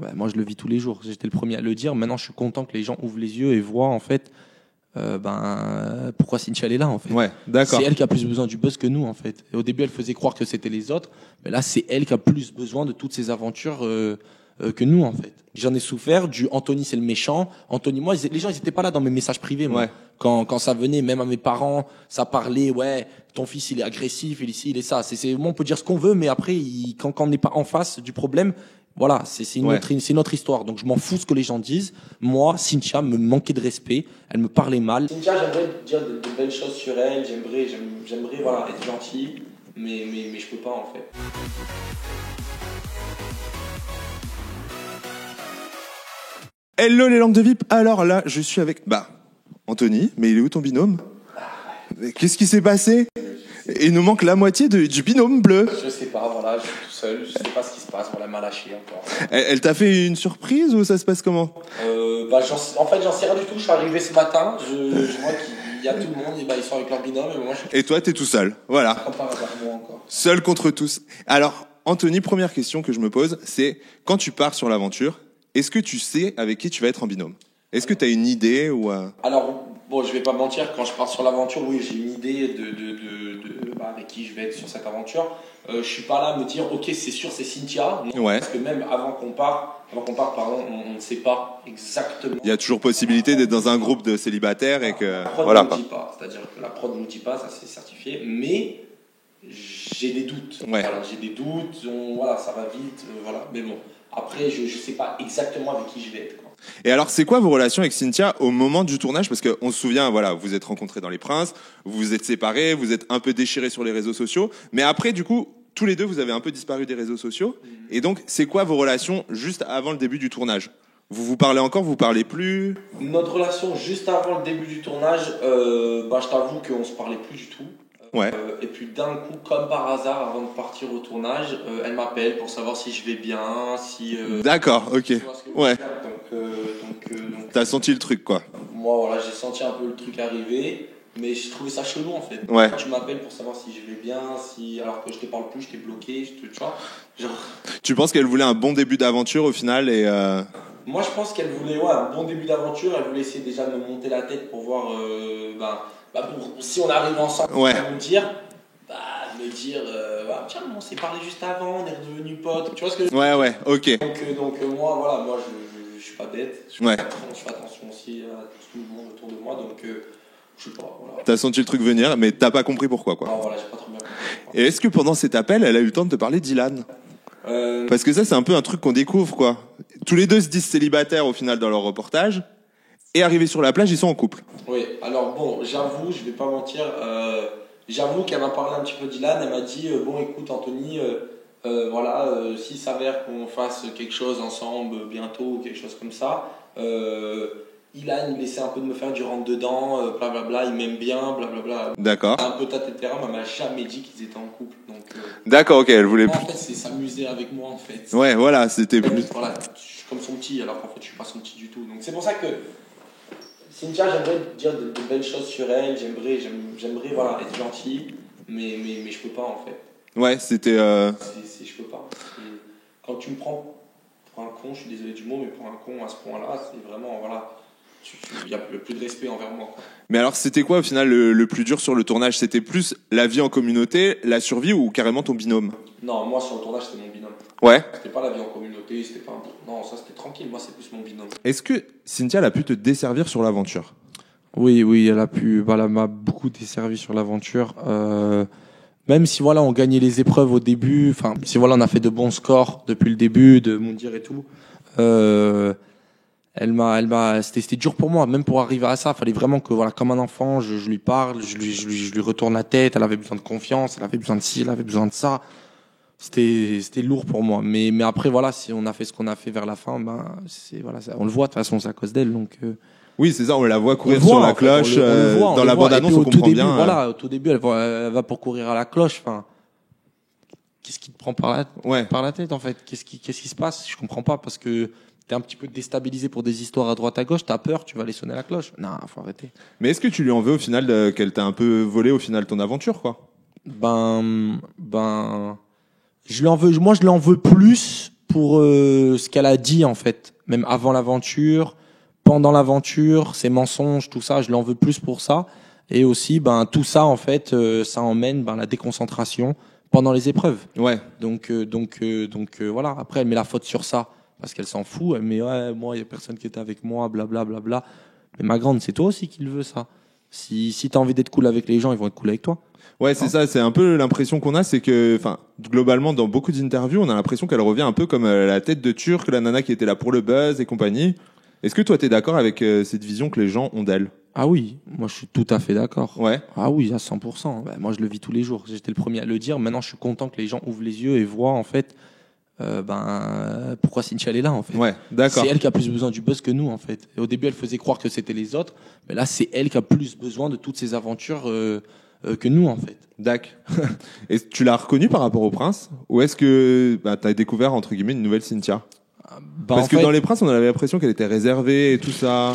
bah, moi je le vis tous les jours. J'étais le premier à le dire. Maintenant, je suis content que les gens ouvrent les yeux et voient en fait, pourquoi Cynthia elle est là en fait. Ouais, d'accord. C'est elle qui a plus besoin du buzz que nous en fait. Et au début, elle faisait croire que c'était les autres, mais là, c'est elle qui a plus besoin de toutes ces aventures que nous en fait. J'en ai souffert du Anthony c'est le méchant. Anthony, moi, les gens ils étaient pas là dans mes messages privés. Moi. Ouais. Quand ça venait, même à mes parents, ça parlait, ouais, ton fils il est agressif, il est ci, il est ça. Moi, on peut dire ce qu'on veut, mais après, quand on n'est pas en face du problème, voilà, c'est Ouais. c'est notre histoire. Donc je m'en fous ce que les gens disent. Moi, Cynthia me manquait de respect, elle me parlait mal. Cynthia, j'aimerais dire de belles choses sur elle, j'aimerais voilà, être gentil, mais je peux pas en fait. Hello les langues de VIP. Alors là, je suis avec Anthony, mais il est où ton binôme? Mais qu'est-ce qui s'est passé? Il nous manque la moitié du binôme bleu. Je sais pas, voilà, je suis tout seul, je sais pas ce qui se passe, voilà, elle m'a lâché encore. Elle t'a fait une surprise ou ça se passe comment? En fait, j'en sais rien du tout, je suis arrivé ce matin, je vois qu'il y a tout le monde, et ils sont avec leur binôme, et moi je suis Et toi, t'es tout seul. Voilà. pas par moi encore. Seul contre tous. Alors, Anthony, première question que je me pose, c'est quand tu pars sur l'aventure, est-ce que tu sais avec qui tu vas être en binôme? Est-ce que tu as une idée ou Alors, bon, je vais pas mentir, quand je pars sur l'aventure, oui, j'ai une idée avec qui je vais être sur cette aventure. Je suis pas là à me dire, ok, c'est sûr, c'est Cynthia. Non, Ouais. parce que même avant qu'on part, pardon, on ne sait pas exactement. il y a toujours possibilité d'être dans un groupe de célibataires et que La prod voilà ne quoi. nous dit pas, c'est-à-dire que la prod ne nous dit pas, ça c'est certifié, mais j'ai des doutes. Ouais. Voilà, j'ai des doutes, voilà, ça va vite, voilà. Mais bon, après, je sais pas exactement avec qui je vais être, quoi. Et alors, c'est quoi vos relations avec Cynthia au moment du tournage? Parce qu'on se souvient, voilà, vous êtes rencontrés dans Les Princes, vous vous êtes séparés, vous êtes un peu déchirés sur les réseaux sociaux, mais après, du coup, tous les deux, vous avez un peu disparu des réseaux sociaux. Et donc, c'est quoi vos relations juste avant le début du tournage? Vous vous parlez encore, vous parlez plus? Notre relation juste avant le début du tournage, je t'avoue qu'on se parlait plus du tout. Ouais. Et puis d'un coup, comme par hasard, avant de partir au tournage, elle m'appelle pour savoir si je vais bien, si. D'accord, ok. Tu vois ce que je veux Ouais. dire. Donc, T'as senti le truc, quoi. moi, voilà, j'ai senti un peu le truc arriver, mais j'ai trouvé ça chelou en fait. Ouais. Tu m'appelles pour savoir si je vais bien, alors que je te parle plus, je t'ai bloqué, tu vois. Genre. Tu penses qu'elle voulait un bon début d'aventure au final et Moi, je pense qu'elle voulait un bon début d'aventure. Elle voulait essayer déjà de me monter la tête pour voir, si on arrive ensemble, Ouais. me dire, tiens, on s'est parlé juste avant, on est redevenus potes. Tu vois ce que je veux dire? ouais, ok. Donc moi, voilà, moi, je suis pas bête. Je Ouais. fais attention aussi à tout le monde autour de moi, donc je sais pas, voilà. T'as senti le truc venir, mais t'as pas compris pourquoi, quoi. Non, voilà, j'ai pas trop bien compris. Et est-ce que pendant cet appel, elle a eu le temps de te parler d'Ilan? Parce que ça, c'est un peu un truc qu'on découvre, quoi. Tous les deux se disent célibataires au final dans leur reportage, et arrivés sur la plage, ils sont en couple. Oui, alors bon, j'avoue, je vais pas mentir, j'avoue qu'elle m'a parlé un petit peu d'Ilan, elle m'a dit, bon écoute Anthony, s'il s'avère qu'on fasse quelque chose ensemble bientôt, quelque chose comme ça, Ilan, il essaie un peu de me faire du rentre-dedans, blablabla, il m'aime bien, blablabla. D'accord. Un peu tâté de terrain, mais elle m'a jamais dit qu'ils étaient en couple, donc... D'accord, ok, elle voulait en plus. fait, c'est s'amuser avec moi, en fait. Ouais, voilà, c'était plus. Voilà, je suis comme son petit, alors qu'en fait, je suis pas son petit du tout. Donc c'est pour ça que Cynthia, j'aimerais dire de belles choses sur elle, j'aimerais voilà, être gentil, mais je peux pas en fait. Ouais, c'était. Je peux pas. Quand tu me prends pour un con, je suis désolé du mot, mais pour un con à ce point-là, c'est vraiment, voilà, il y a plus de respect envers moi, quoi. Mais alors, c'était quoi au final le plus dur sur le tournage? C'était plus la vie en communauté, la survie ou carrément ton binôme? Non, moi sur le tournage, c'était mon binôme. Ouais. C'était pas la vie en communauté, c'était pas non, ça c'était tranquille, moi c'est plus mon binôme. Est-ce que Cynthia elle a pu te desservir sur l'aventure? Oui, elle m'a beaucoup desservi sur l'aventure. Même si voilà, on gagnait les épreuves au début, enfin, si voilà, on a fait de bons scores depuis le début de Mondir et tout. C'était dur pour moi, même pour arriver à ça. Fallait vraiment que voilà, comme un enfant, je lui parle, je lui retourne la tête. Elle avait besoin de confiance, elle avait besoin de ci, elle avait besoin de ça. C'était lourd pour moi. Mais après voilà, si on a fait ce qu'on a fait vers la fin, on le voit de toute façon, c'est à cause d'elle, donc. Oui, c'est ça, on la voit courir On le sur voit, la en fait, cloche. Dans la bande-annonce, on comprend bien. Voilà, au tout début, elle va pour courir à la cloche. Enfin, qu'est-ce qui te prend par la tête, en fait? Qu'est-ce qui se passe? Je comprends pas, parce que t'es un petit peu déstabilisé pour des histoires à droite à gauche, t'as peur, tu vas aller sonner la cloche. Non, faut arrêter. Mais est-ce que tu lui en veux au final qu'elle t'a un peu volé au final ton aventure, quoi? Je lui en veux plus pour ce qu'elle a dit en fait, même avant l'aventure, pendant l'aventure, ses mensonges, tout ça, je l'en veux plus pour ça. Et aussi, tout ça en fait, ça emmène la déconcentration pendant les épreuves. Ouais. Donc voilà. Après, elle met la faute sur ça parce qu'elle s'en fout. Elle met ouais, moi, il y a personne qui était avec moi, blabla, blabla. Mais ma grande, c'est toi aussi qui le veux ça. Si t'as envie d'être cool avec les gens, ils vont être cool avec toi. Ouais, c'est ça, c'est un peu l'impression qu'on a, c'est que, enfin, globalement, dans beaucoup d'interviews, on a l'impression qu'elle revient un peu comme la tête de Turc, la nana qui était là pour le buzz et compagnie. Est-ce que toi, t'es d'accord avec cette vision que les gens ont d'elle? Ah oui, moi je suis tout à fait d'accord. Ouais. Ah oui, à 100%. Moi je le vis tous les jours. J'étais le premier à le dire. Maintenant, je suis content que les gens ouvrent les yeux et voient en fait, pourquoi Cynthia elle est là en fait. Ouais, d'accord. C'est elle qui a plus besoin du buzz que nous en fait. Et au début, elle faisait croire que c'était les autres, mais là, c'est elle qui a plus besoin de toutes ces aventures que nous en fait. D'accord. Et tu l'as reconnue par rapport au prince? Ou est-ce que t'as découvert, entre guillemets, une nouvelle Cynthia? Parce que dans Les Princes, on avait l'impression qu'elle était réservée et tout ça.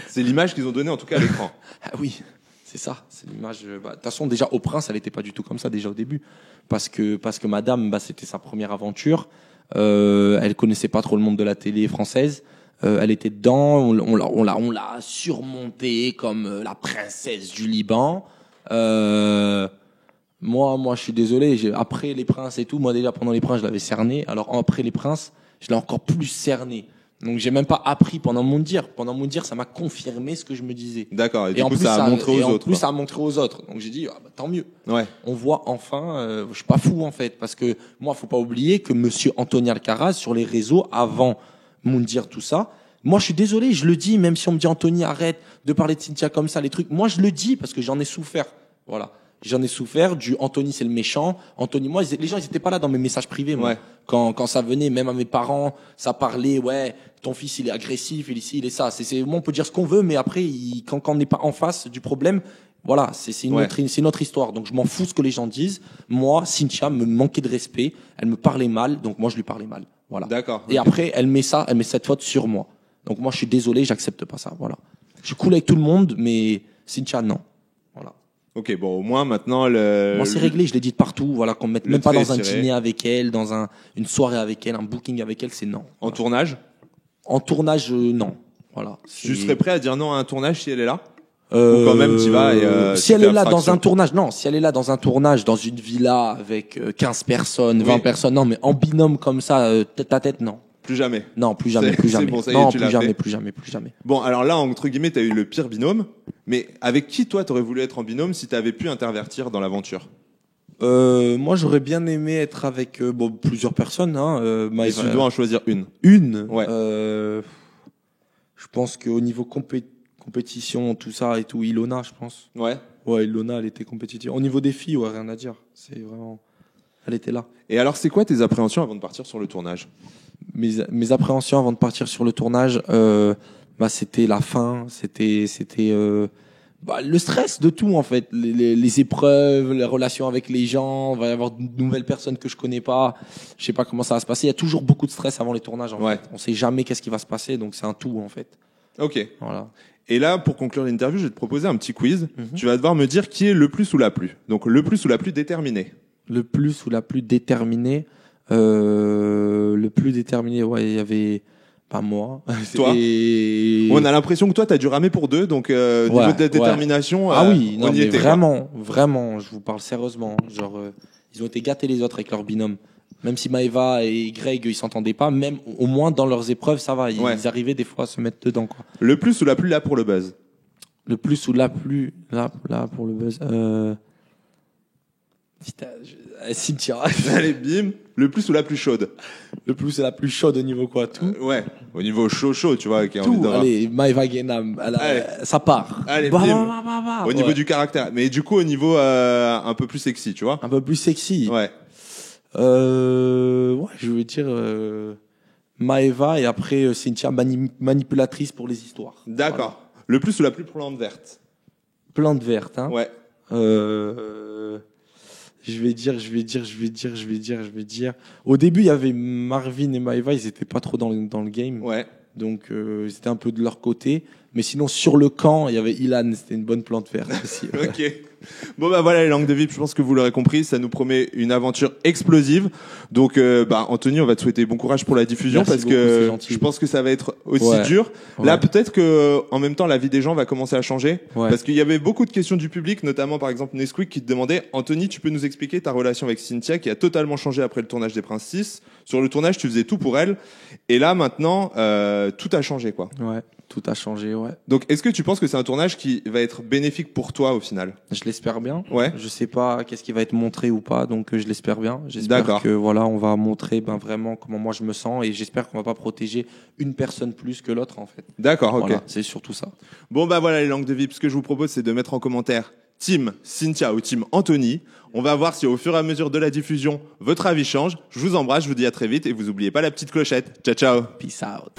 C'est l'image qu'ils ont donnée, en tout cas, à l'écran. Ah oui, c'est ça. C'est l'image. De toute façon, déjà, au Prince, elle n'était pas du tout comme ça, déjà au début. Parce que madame, c'était sa première aventure. Elle connaissait pas trop le monde de la télé française. Elle était dedans. On l'a surmontée comme la princesse du Liban. Moi, je suis désolé. Après Les Princes et tout, moi, déjà, pendant Les Princes, je l'avais cerné. Alors, après Les Princes, je l'ai encore plus cerné. Donc j'ai même pas appris pendant mon dire. Pendant mon dire, ça m'a confirmé ce que je me disais. D'accord. Et du coup, ça a montré aux autres. En plus, ça a montré aux autres. Donc j'ai dit, tant mieux. Ouais. On voit enfin. Je suis pas fou en fait, parce que moi, faut pas oublier que Monsieur Anthony Alcaraz sur les réseaux avant Moundir tout ça. Moi, je suis désolé, je le dis, même si on me dit Anthony, arrête de parler de Cynthia comme ça, les trucs. Moi, je le dis parce que j'en ai souffert. Voilà. J'en ai souffert du Anthony c'est le méchant. Anthony, moi, les gens ils étaient pas là dans mes messages privés. Moi. Ouais. Quand ça venait, même à mes parents, ça parlait, ouais, ton fils il est agressif, il est ça. Moi on peut dire ce qu'on veut, mais après quand on n'est pas en face du problème, voilà, c'est une autre histoire. Donc je m'en fous ce que les gens disent. Moi, Cynthia me manquait de respect, elle me parlait mal, donc moi je lui parlais mal. Voilà. D'accord. Et après elle met cette faute sur moi. Donc moi je suis désolé, j'accepte pas ça. Voilà. Je suis cool avec tout le monde, mais Cynthia non. Voilà. Ok, bon, au moins maintenant moi c'est réglé, je l'ai dit de partout, voilà, qu'on me mette même pas dans un tiré. dîner avec elle, dans une soirée avec elle, un booking avec elle, c'est non. En tournage? En tournage, non. Voilà. Tu serais prêt à dire non à un tournage si elle est là? Ou Ou quand même tu vas et si elle est là dans un tournage, non, si elle est là dans un tournage, dans une villa avec 15 personnes, 20 personnes, non, mais en binôme comme ça, tête à tête, non. Plus jamais. Non, plus jamais, plus jamais. Bon, ça y est, non, tu plus l'as jamais, fait. plus jamais, plus jamais. Bon, alors là, entre guillemets, t'as eu le pire binôme, mais avec qui toi t'aurais voulu être en binôme si t'avais pu intervertir dans l'aventure? Moi, j'aurais bien aimé être avec plusieurs personnes. Hein, Et tu dois en choisir une. Une. Ouais. Je pense qu'au niveau compétition, tout ça et tout, Ilona, je pense. Ouais. Ouais, Ilona, elle était compétitive. Au niveau des filles, ouais, rien à dire. C'est vraiment, elle était là. Et alors, c'est quoi tes appréhensions avant de partir sur le tournage? Mes appréhensions avant de partir sur le tournage, c'était la fin, c'était le stress de tout en fait, les épreuves, les relations avec les gens, il va y avoir de nouvelles personnes que je connais pas, je sais pas comment ça va se passer. Il y a toujours beaucoup de stress avant les tournages. En fait. On sait jamais qu'est-ce qui va se passer, donc c'est un tout en fait. Ok. Voilà. Et là, pour conclure l'interview, je vais te proposer un petit quiz. Tu vas devoir me dire qui est le plus ou la plus. Donc le plus ou la plus déterminée. Le plus ou la plus déterminée. Le plus déterminé, ouais, il y avait pas moi. Toi. On a l'impression que toi, t'as dû ramer pour deux, donc niveau de la détermination, ah oui, non, on y mais était. vraiment, je vous parle sérieusement. Genre, ils ont été gâtés les autres avec leur binôme. Même si Maëva et Greg, ils s'entendaient pas, même au moins dans leurs épreuves, ça va. Ils arrivaient des fois à se mettre dedans, quoi. Le plus ou la plus là pour le buzz. Le plus ou la plus là pour le buzz. Cynthia. Allez, bim. Le plus ou la plus chaude. Le plus ou la plus chaude au niveau quoi, tout. Ouais. Au niveau chaud, tu vois, qui a tout. envie d'avoir. Allez, Maëva Guénam, ça part. Allez, bim. Au niveau du caractère. Mais du coup, au niveau un peu plus sexy, tu vois. Un peu plus sexy. Ouais. Je vais dire Maëva et après Cynthia manipulatrice pour les histoires. D'accord. Voilà. Le plus ou la plus plante verte. Plante verte, hein. Ouais. Je vais dire. Au début, il y avait Marvin et Maëva, ils étaient pas trop dans le game. Ouais. Donc ils étaient un peu de leur côté. Mais sinon, sur le camp, il y avait Ilan, c'était une bonne plante verte aussi. Ouais. Ok. Bon bah voilà les langues de VIP, je pense que vous l'aurez compris, ça nous promet une aventure explosive. Donc Anthony, on va te souhaiter bon courage pour la diffusion. Merci parce beaucoup, c'est que gentil. je pense que ça va être aussi Ouais. dur. Ouais. Là peut-être que en même temps la vie des gens va commencer à changer Ouais. parce qu'il y avait beaucoup de questions du public, notamment par exemple Nesquik qui te demandait Anthony, tu peux nous expliquer ta relation avec Cynthia qui a totalement changé après le tournage des Princes 6. Sur le tournage, tu faisais tout pour elle et là maintenant tout a changé quoi. Ouais, tout a changé, ouais. Donc est-ce que tu penses que c'est un tournage qui va être bénéfique pour toi au final? Je l'espère bien. Ouais. Je sais pas qu'est-ce qui va être montré ou pas, donc je l'espère bien. J'espère D'accord. que voilà, on va montrer vraiment comment moi je me sens et j'espère qu'on va pas protéger une personne plus que l'autre en fait. D'accord, ok. Voilà, c'est surtout ça. Bon bah voilà les langues de VIP, ce que je vous propose c'est de mettre en commentaire Team Cynthia ou Team Anthony. On va voir si au fur et à mesure de la diffusion, votre avis change. Je vous embrasse, je vous dis à très vite et vous oubliez pas la petite clochette. Ciao ciao. Peace out.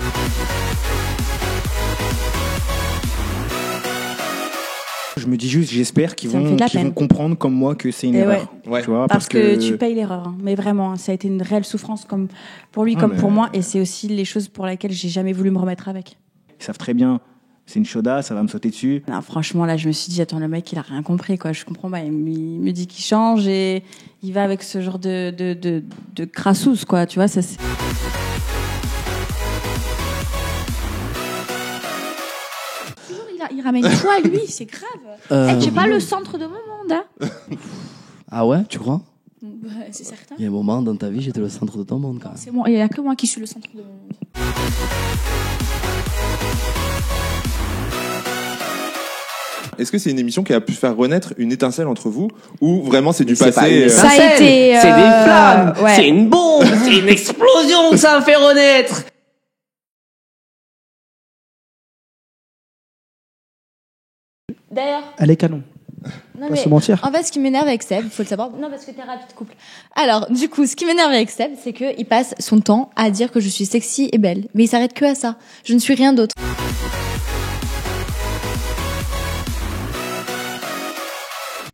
Je me dis juste, j'espère qu'ils Ça me fait vont, de la qu'ils vont peine. comprendre comme moi que c'est une Et erreur. Ouais. Tu vois, Parce que tu payes l'erreur, hein. Mais vraiment, hein, ça a été une réelle souffrance comme pour lui Ah, comme mais- pour moi, et c'est aussi les choses pour lesquelles j'ai jamais voulu me remettre avec. Ils savent très bien, c'est une chauda, ça va me sauter dessus. Non, franchement, là, je me suis dit, attends, le mec, il a rien compris, quoi. Je comprends pas. Il me dit qu'il change et il va avec ce genre de crassous, quoi. Tu vois, ça c'est. Toujours, il ramène tout à lui, c'est grave. Eh, tu es pas le centre de mon monde, hein. Ah ouais, tu crois? Bah, c'est certain. Il y a un moment dans ta vie, j'étais le centre de ton monde quand même. C'est moi, il y a que moi qui suis le centre de mon monde. Est-ce que c'est une émission qui a pu faire renaître une étincelle entre vous ou vraiment c'est du C'est pas passé une Ça a été, c'est des flammes, ouais. c'est une bombe, c'est une explosion que ça a fait renaître. D'ailleurs, Elle est canon, non pas mais se mentir. en fait, ce qui m'énerve avec Seb, faut le savoir. Non, parce que t'es rapide, couple. Alors, du coup, ce qui m'énerve avec Seb, c'est que il passe son temps à dire que je suis sexy et belle, mais il s'arrête que à ça. Je ne suis rien d'autre.